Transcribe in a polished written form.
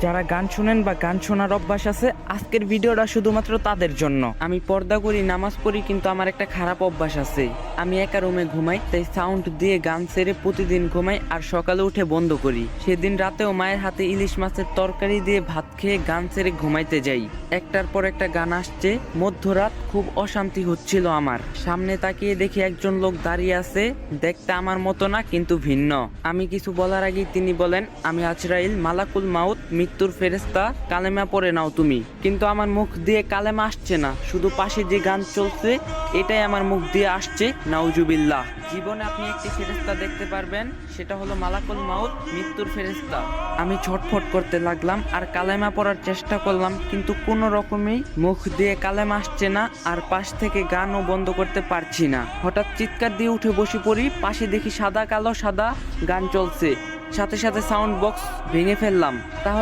যারা গান শুনেন বা গান শোনার অভ্যাস আছে, আজকের ভিডিওটা শুধুমাত্র তাদের জন্য। আমি পর্দা করি, নামাজ পড়ি, কিন্তু আমার একটা খারাপ অভ্যাস আছে। আমি একা রুমে ঘুমাই, তাই সাউন্ড দিয়ে গান ছেড়ে প্রতিদিন ঘুমাই আর সকালে উঠে বন্ধ করি। সেদিন রাতেও মায়ের হাতে ইলিশ মাছের তরকারি দিয়ে ভাত খেয়ে গান ছেড়ে ঘুমাইতে যাই। একটার পর একটা গান আসছে, মধ্যরাত, খুব অশান্তি হচ্ছিল আমার। সামনে তাকিয়ে দেখি একজন লোক দাঁড়িয়ে আছে, দেখতে আমার মতো না কিন্তু ভিন্ন। আমি কিছু বলার আগেই তিনি বলেন, আমি আজরাইল, মালাকুল মাউত, মৃত্যুর ফেরেশতা, কালেমা পড়ে নাও তুমি। কিন্তু আমার মুখ দিয়ে কালেমা আসছে না, শুধু পাশে যে গান চলছে এটাই আমার মুখ দিয়ে আসছে। নাউজুবিল্লাহ। জীবনে আপনি একটি ফেরেশতা দেখতে পারবেন, সেটা হলো মালাকুল মাউত, মৃত্যুর ফেরেশতা। আমি ছটফট করতে লাগলাম আর কালেমা পড়ার চেষ্টা করলাম, কিন্তু কোনো রকমেই মুখ দিয়ে কালেমা আসছে না, আর পাশ থেকে গানও বন্ধ করতে পারছি না। হঠাৎ চিৎকার দিয়ে উঠে বসে পড়ি, পাশে দেখি সাদা কালো সাদা গান চলছে, সাথে সাথে সাউন্ড বক্স ভেঙে ফেললাম। তাহলে